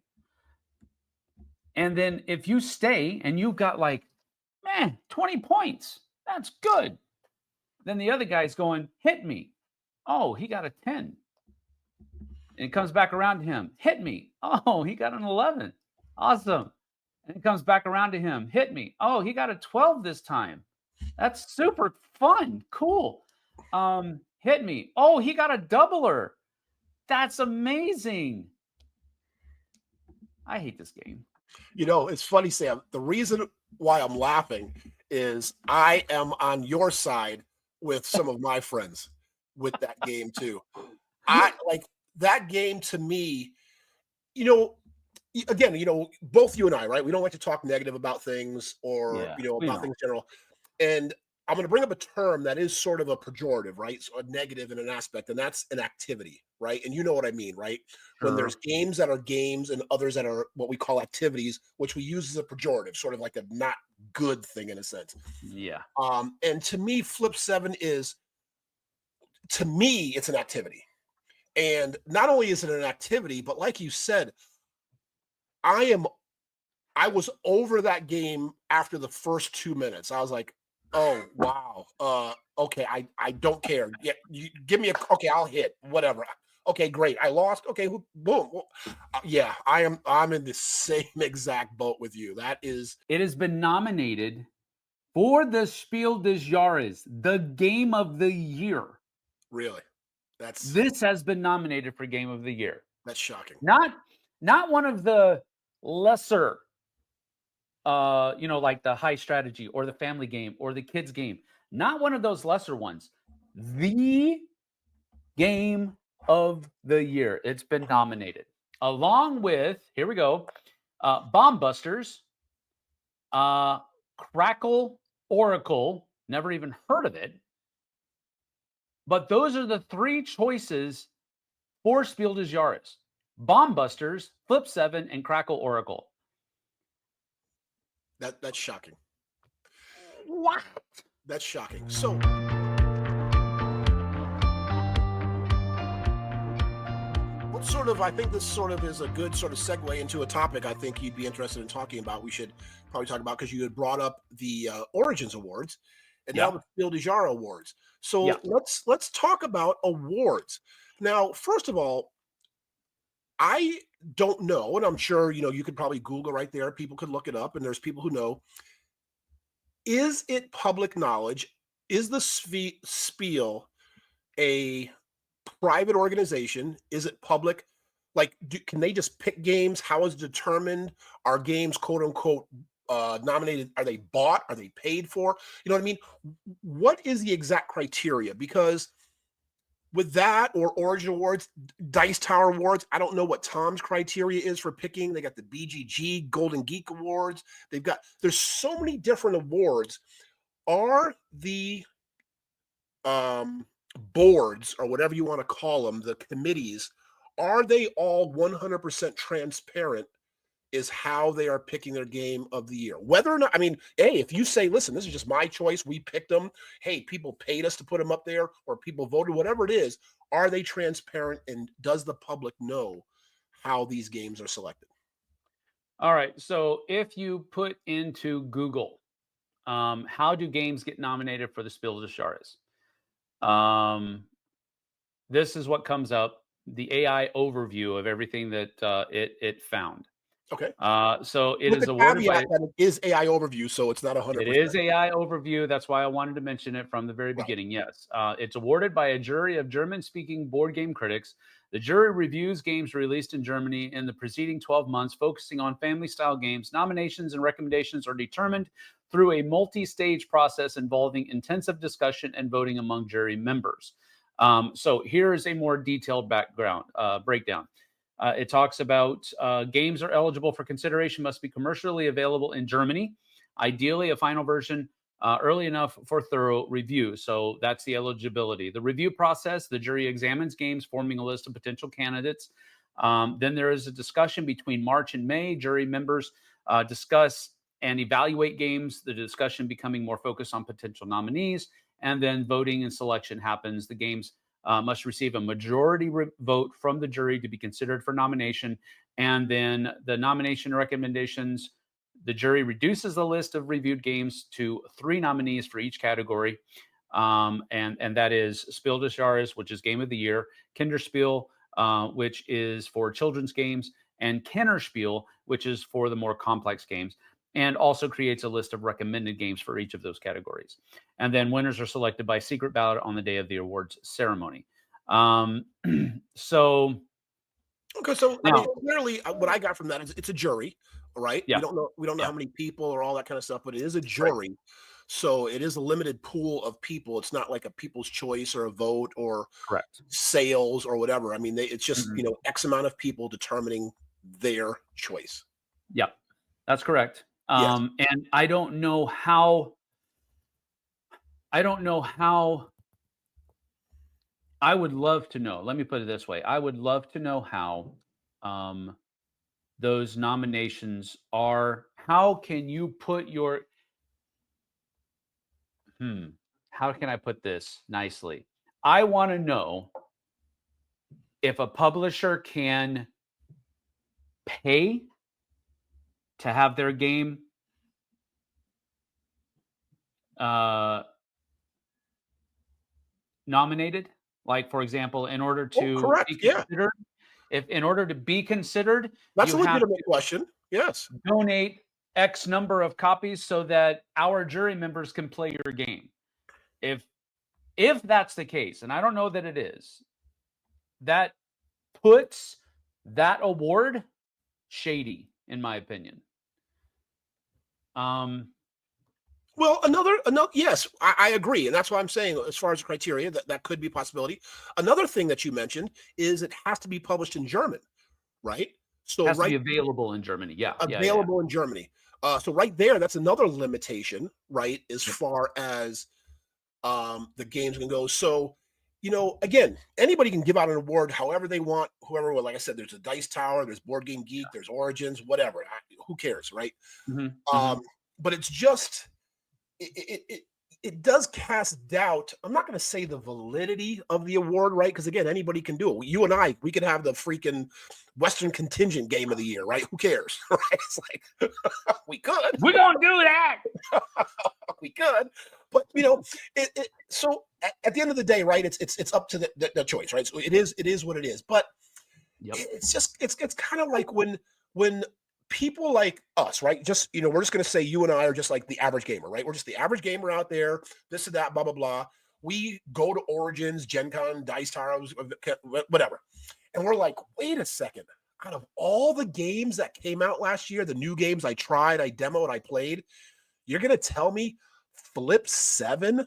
And then if you stay and you've got 20 points, that's good. Then the other guy's going, hit me. Oh, he got a 10. And it comes back around to him. Hit me. Oh, he got an 11. Awesome. And it comes back around to him. Hit me. Oh, he got a 12 this time. That's super fun. Cool. Hit me. Oh, he got a doubler. That's amazing. I hate this game. It's funny, Sam. The reason why I'm laughing is I am on your side with some of my friends with that game too. I like that game to me, again, both you and I, right? We don't like to talk negative about things or, about things in general. And I'm going to bring up a term that is sort of a pejorative, right? So a negative in an aspect, and that's an activity, right? And you know what I mean, right? Sure. When there's games that are games and others that are what we call activities, which we use as a pejorative, sort of like a not good thing in a sense. Yeah. And to me, Flip 7 it's an activity. And not only is it an activity, but like you said, I was over that game after the first 2 minutes. I was like, oh, wow. Okay, I don't care. Yeah, you give me okay, I'll hit, whatever. Okay, great. I lost. Okay, boom. Yeah, I'm in the same exact boat with you. It has been nominated for the Spiel des Jahres, the game of the year. Really? This has been nominated for game of the year. That's shocking. Not one of the lesser like the high strategy or the family game or the kids game. Not one of those lesser ones. The game of the year. It's been nominated. Along with, here we go, Bomb Busters, Crackle Oracle, never even heard of it. But those are the 3 choices for Spiel des Jahres. Bomb Busters, Flip 7, and Crackle Oracle. That's shocking. What? That's shocking. So I think this sort of is a good sort of segue into a topic I think you'd be interested in talking about. We should probably talk about because you had brought up the Origins Awards and now the Spiel des Jahres Awards. So let's talk about awards. Now, first of all, I don't know, and I'm sure you could probably Google right there. People could look it up, and there's people who know. Is it public knowledge? Is the Spiel a private organization? Is it public? Like, can they just pick games? How is it determined? Are games quote unquote nominated? Are they bought? Are they paid for? You know what I mean? What is the exact criteria? Because with that or Origin Awards, Dice Tower Awards, I don't know what Tom's criteria is for picking. They got the BGG Golden Geek Awards. There's so many different awards. Are the boards, or whatever you want to call them, the committees, are they all 100% transparent is how they are picking their game of the year? Whether or not, I mean, hey, if you say, listen, this is just my choice, we picked them, hey, people paid us to put them up there, or people voted, whatever it is, are they transparent, and does the public know how these games are selected? All right. So if you put into Google, how do games get nominated for the Spiel des Jahres? This is what comes up, the AI overview of everything that it found. Okay. So it With is the awarded by caveat that it is AI overview, so it's not 100%. it is AI overview. That's why I wanted to mention it from the very Right. beginning. Yes, it's awarded by a jury of German-speaking board game critics. The jury reviews games released in Germany in the preceding 12 months, focusing on family-style games. Nominations and recommendations are determined through a multi-stage process involving intensive discussion and voting among jury members. So here is a more detailed background breakdown. It talks about games are eligible for consideration must be commercially available in Germany. Ideally, a final version early enough for thorough review. So that's the eligibility. The review process, the jury examines games, forming a list of potential candidates. Then there is a discussion between March and May. Jury members discuss and evaluate games, the discussion becoming more focused on potential nominees. And then voting and selection happens. The games must receive a majority vote from the jury to be considered for nomination. And then the nomination recommendations, the jury reduces the list of reviewed games to 3 nominees for each category. And that is Spiel des Jahres, which is Game of the Year, Kinderspiel, which is for children's games, and Kennerspiel, which is for the more complex games, and also creates a list of recommended games for each of those categories. And then winners are selected by secret ballot on the day of the awards ceremony. So Okay, so I now, mean, clearly, what I got from that is it's a jury, right? yeah, We don't know yeah, how many people or all that kind of stuff, but it is a right, jury, so it is a limited pool of people. It's not like a people's choice or a vote or correct. sales or whatever. I mean, it's just Mhm. X amount of people determining their choice. Yeah, that's correct. Yes. And I don't know how. I don't know how. I would love to know. Let me put it this way: I would love to know how um, those nominations are. How can you put your Hmm. How can I put this nicely? I want to know if a publisher can pay to have their game uh, nominated. Like, for example, in order Oh, to correct. be Yeah, considered, if in order to be considered, that's you a have legitimate to question. Yes. donate X number of copies so that our jury members can play your game. If if that's the case, and I don't know that it is, that puts that award shady, in my opinion. Um, Well, another yes, I agree, and that's why I'm saying as far as criteria that could be a possibility. Another thing that you mentioned is it has to be published in German, right? So has to be right available in Germany. Yeah, yeah, yeah, yeah. available in Germany. So right there, that's another limitation, right? As Yep. far as the games can go. So, again, anybody can give out an award however they want, whoever. Well, like I said, there's a Dice Tower, there's Board Game Geek, there's Origins, whatever. Who cares, right? Mhm, Um, mhm. but it's just it does cast doubt. I'm not going to say the validity of the award, right? Because again, anybody can do it. You and I, we could have the freaking Western Contingent Game of the Year, right? Who cares, right? It's like we could, We gonna do that. we could, but so at the end of the day, right? It's up to the choice, right? So it is what it is. But Yep. it's just it's kind of like when people like us, right? Just we're just gonna say you and I are just like the average gamer, right? We're just the average gamer out there, this and that, blah blah blah. We go to Origins, Gen Con, Dice Tower, whatever, And we're like, wait a second. Out of all the games that came out last year, the new games I tried, I demoed, I played, you're going to tell me Flip 7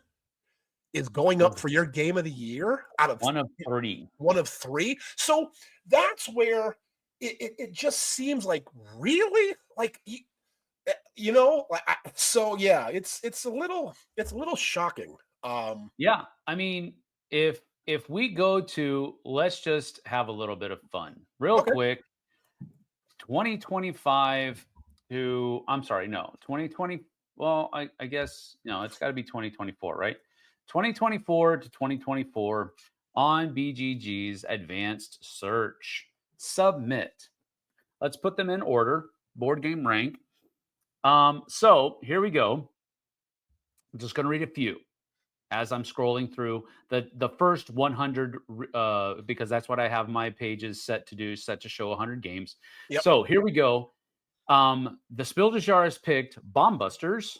is going up for your game of the year out of one of three. One of three. So that's where it just seems like really like so yeah, it's a little shocking. Yeah, I mean, if we go to, let's just have a little bit of fun real Okay. quick. 2025 to, I'm sorry, no, 2020. Well, I guess, no, it's got to be 2024, right? 2024 to 2024 on BGG's advanced search. Submit. Let's put them in order. Board game rank. So here we go. I'm just going to read a few as I'm scrolling through the first 100, because that's what I have my pages set to do, set to show 100 games. Yep. So here we go. The Spiel des Jahres picked Bomb Busters,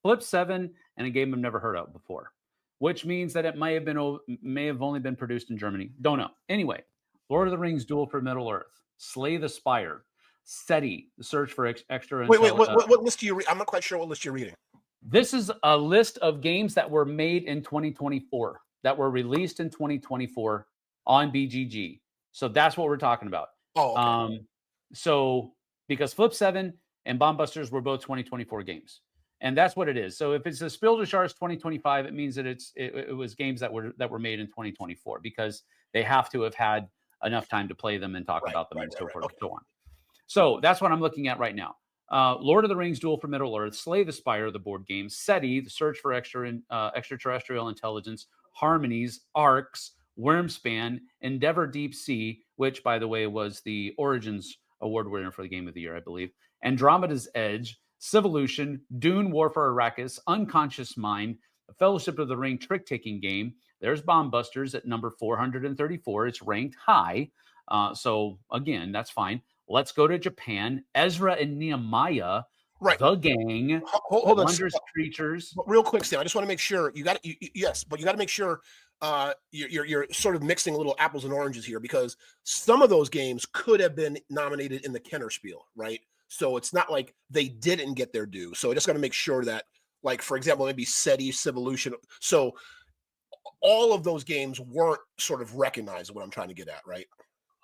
Flip 7, and a game I've never heard of before, which means that it may have only been produced in Germany. Don't know. Anyway, Lord of the Rings: Duel for Middle Earth, Slay the Spire, SETI, the Search for Extra. Wait, what list do you read? I'm not quite sure what list you're reading. This is a list of games that were made in 2024, that were released in 2024 on BGG. So that's what we're talking about. Oh, okay. So because Flip 7 and Bomb Busters were both 2024 games. And that's what it is. So if it's a Spiel des Jahres 2025, it means that it was games that were made in 2024, because they have to have had enough time to play them and talk about them and so forth and so on. So that's what I'm looking at right now. Lord of the Rings: Duel for Middle Earth, Slay the Spire, the board game, SETI, the Search for Extraterrestrial Intelligence, Harmonies, Arcs, Wormspan, Endeavor Deep Sea, which, by the way, was the Origins Award winner for the Game of the Year, I believe, Andromeda's Edge, Civolution, Dune: Warfare Arrakis, Unconscious Mind, a Fellowship of the Ring trick-taking game. There's Bomb Busters at number 434. It's ranked high. So, again, that's fine. Let's go to Japan. Ezra and Nehemiah, right. The Gang, hold on, Wondrous Creatures. But real quick, Sam, I just want to make sure yes, but you got to make sure you're sort of mixing little apples and oranges here, because some of those games could have been nominated in the Kennerspiel, right? So it's not like they didn't get their due. So I just got to make sure that, like, for example, maybe SETI, Civolution. So all of those games weren't sort of recognized, what I'm trying to get at, right?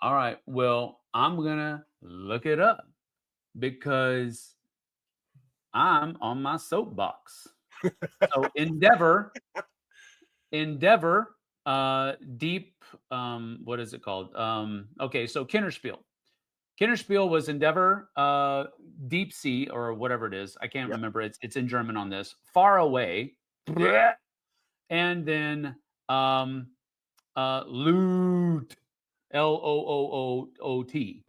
All right. Well, I'm going to look it up because I'm on my soapbox. So Endeavor, Deep, what is it called? Okay, so Kennerspiel. Kennerspiel was Endeavor, Deep Sea, or whatever it is. I can't remember. It's in German on this. Far Away. And then Loot. Loot.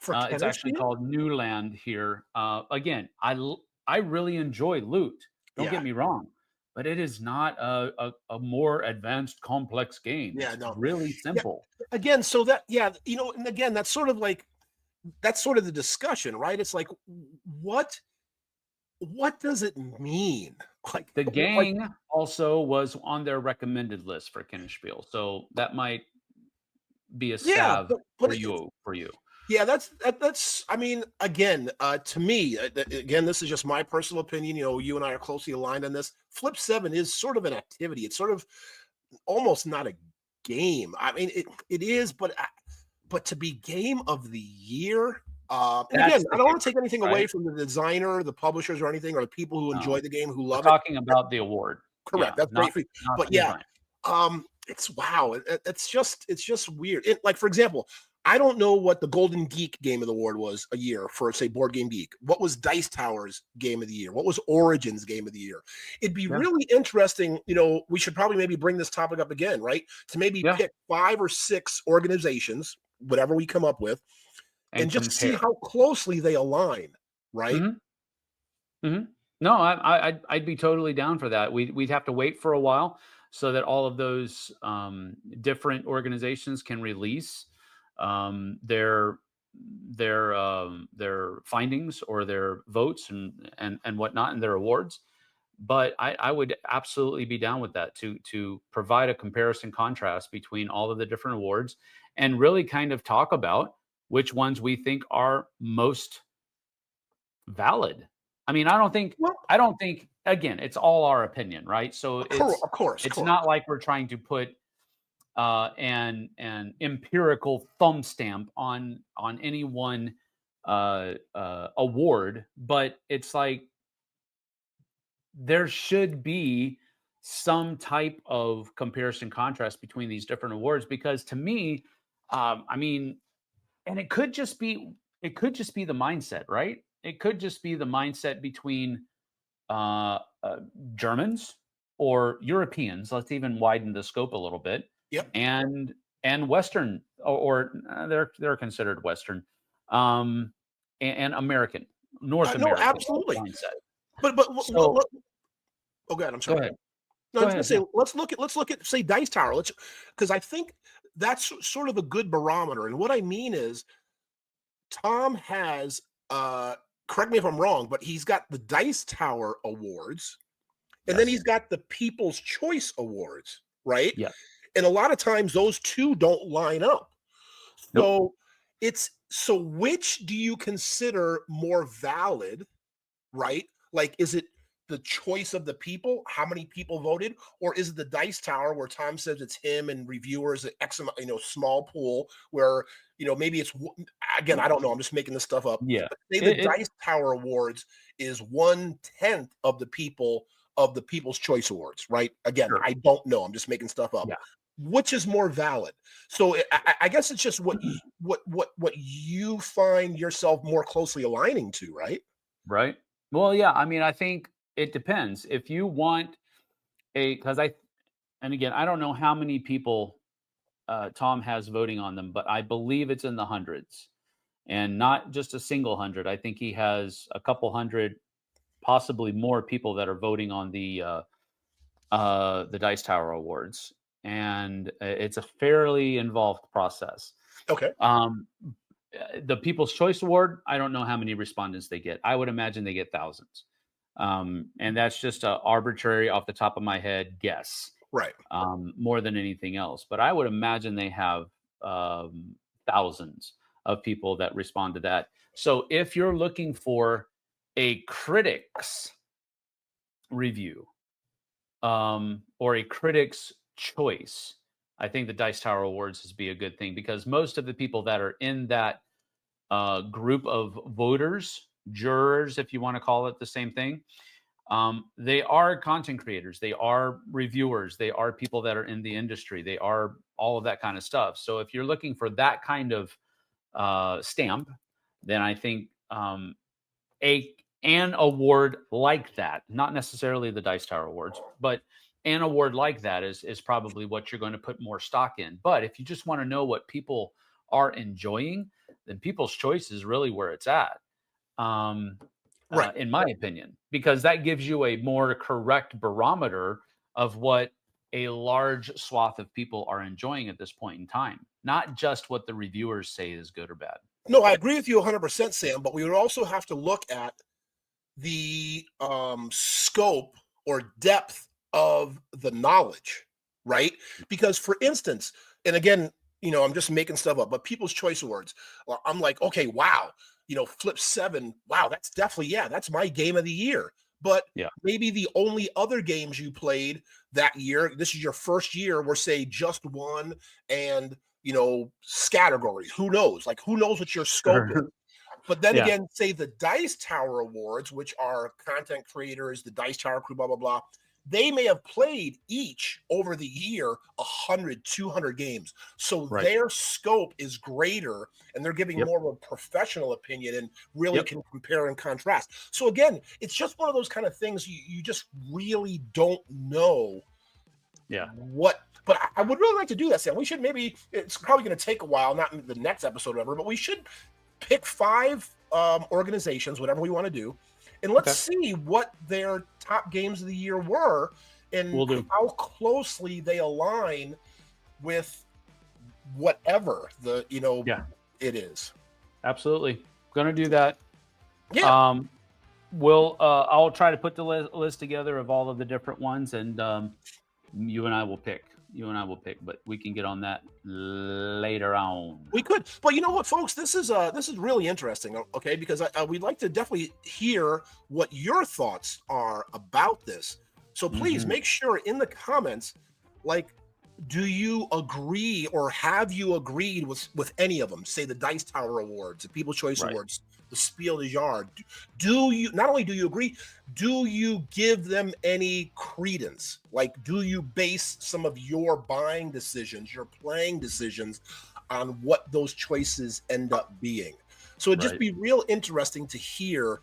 It's actually called Newland here. Again, I really enjoy Loot. Don't get me wrong, but it is not a more advanced, complex game. Yeah, it's no, really simple. Yeah. Again, so that and again, that's sort of the discussion, right? It's like, what does it mean? Like, the Gang also was on their recommended list for Kennerspiel, so that might be a salve for you. Yeah, that's. I mean, again, to me, again, this is just my personal opinion. You and I are closely aligned on this. Flip 7 is sort of an activity. It's sort of almost not a game. I mean, it is, but to be game of the year. And again, I don't want to take anything away from the designer, the publishers, or anything, or the people who enjoy the game, who love it. Talking about the award, correct? That's great for you. But yeah, it's wow. It's just weird. Like, for example, I don't know what the Golden Geek Game of the Award was a year for, say, Board Game Geek. What was Dice Tower's Game of the Year? What was Origins Game of the Year? It'd be really interesting. We should probably maybe bring this topic up again, right? To maybe pick 5 or 6 organizations, whatever we come up with, and just see how closely they align, right? Mm-hmm. Mm-hmm. No, I'd be totally down for that. We'd have to wait for a while so that all of those different organizations can release their findings or their votes and whatnot, and their awards. But I would absolutely be down with that to provide a comparison contrast between all of the different awards and really kind of talk about which ones we think are most valid. I mean, Well, I don't think again, it's all our opinion, right? So of course, of it's course. not like we're trying to put an empirical thumb stamp on any one award, but it's like there should be some type of comparison contrast between these different awards because to me, I mean, and it could just be the mindset, right? It could just be the mindset between uh, uh, Germans or Europeans. Let's even widen the scope a little bit, Yep. and Western, they're considered Western, um, and American, North No, American absolutely. mindset. But So oh, God, I'm go sorry. ahead, No, I go was going ahead. to Yeah, say let's look at say Dice Tower. Let's because I think that's sort of a good barometer. And what I mean is Tom has correct me if I'm wrong, but he's got the Dice Tower Awards, and then yes, he's got the People's Choice Awards, right? yeah, And a lot of times those two don't line up. nope. So which do you consider more valid, right? Like, is it the choice of the people, how many people voted, or is it the Dice Tower where Tom says it's him and reviewers at X amount, small pool where maybe it's again, I don't know, I'm just making this stuff up. Yeah, But say the it Dice Tower Awards is 1/10 of the people of the People's Choice Awards, right? Again, sure, I don't know, I'm just making stuff up. yeah, Which is more valid? So I guess it's just what you find yourself more closely aligning to, right? right. Well, yeah. I mean, I think it depends. If you want because and again, I don't know how many people Tom has voting on them, but I believe it's in the hundreds, and not just a single hundred. I think he has a couple hundred, possibly more people that are voting on the Dice Tower Awards, and it's a fairly involved process. Okay. Um, the People's Choice Award, I don't know how many respondents they get. I would imagine they get thousands, and that's just a arbitrary, off the top of my head guess, Right. more than anything else. But I would imagine they have thousands of people that respond to that. So if you're looking for a critic's review or a critic's choice, I think the Dice Tower Awards is be a good thing because most of the people that are in that group of voters, jurors, if you want to call it the same thing, they are content creators, they are reviewers, they are people that are in the industry, they are all of that kind of stuff. So if you're looking for that kind of stamp, then I think a an award like that, not necessarily the Dice Tower Awards, but an award like that is probably what you're going to put more stock in. But if you just want to know what people are enjoying, then People's Choice is really where it's at. Um, Right. in my opinion, because that gives you a more correct barometer of what a large swath of people are enjoying at this point in time, not just what the reviewers say is good or bad. No, I agree with you 100%, Sam, but we would also have to look at the scope or depth of the knowledge, right? Because, for instance, and again, I'm just making stuff up, but People's Choice Awards, I'm like, okay, wow, Flip 7, wow, that's definitely, yeah, that's my game of the year. But Yeah. maybe the only other games you played that year, this is your first year, were say Just One and categories. Who knows? Like, who knows what your scope is? Sure. But then Yeah. again, say the Dice Tower Awards, which are content creators, the Dice Tower crew, blah, blah, blah, they may have played each over the year 100, 200 games. So Right. their scope is greater and they're giving Yep. more of a professional opinion and really Yep. can compare and contrast. So again, it's just one of those kind of things you just really don't know Yeah. what. But I would really like to do that, Sam. We should maybe, it's probably going to take a while, not in the next episode or whatever, but we should pick 5 organizations, whatever we want to do, and let's Okay. see what their top games of the year were and We'll do. how closely they align with whatever Yeah. it is. Absolutely. Gonna do that. Yeah. Um, I'll try to put the list together of all of the different ones, and you and I will pick. But we can get on that later on. We could, but you know what, folks? This is really interesting. Okay, because we'd like to definitely hear what your thoughts are about this. So please make sure in the comments, like, do you agree or have you agreed with any of them? Say the Dice Tower Awards, the People's Choice Awards, the Spiel des Jahres. Do you not only do you agree, do you give them any credence? Like, do you base some of your buying decisions, your playing decisions on what those choices end up being? So it'd just be real interesting to hear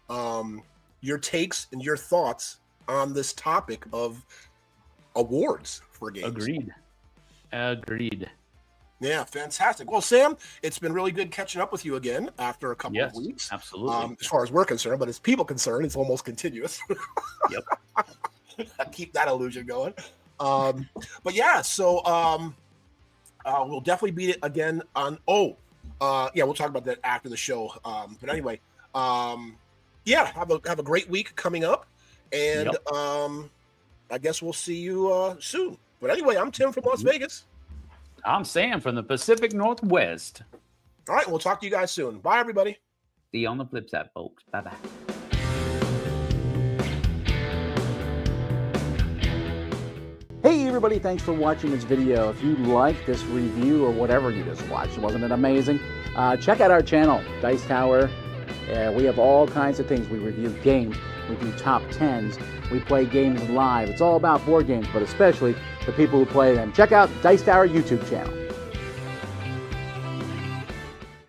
your takes and your thoughts on this topic of awards for games. Agreed. Yeah, fantastic. Well, Sam, it's been really good catching up with you again after a couple of weeks. Absolutely. As far as we're concerned, but as people concerned, it's almost continuous. Yep. Keep that illusion going. But yeah, so we'll definitely beat it again on. We'll talk about that after the show. But anyway, have a great week coming up, and I guess we'll see you soon. But anyway, I'm Tim from Las Vegas. I'm Sam from the Pacific Northwest. All right, we'll talk to you guys soon. Bye, everybody. See you on the flip side, folks. Bye-bye. Hey everybody, thanks for watching this video. If you like this review or whatever you just watched, wasn't it amazing? Check out our channel, Dice Tower. We have all kinds of things. We review games, we do top 10s, we play games live. It's all about board games, but especially the people who play them. Check out Dice Tower YouTube channel.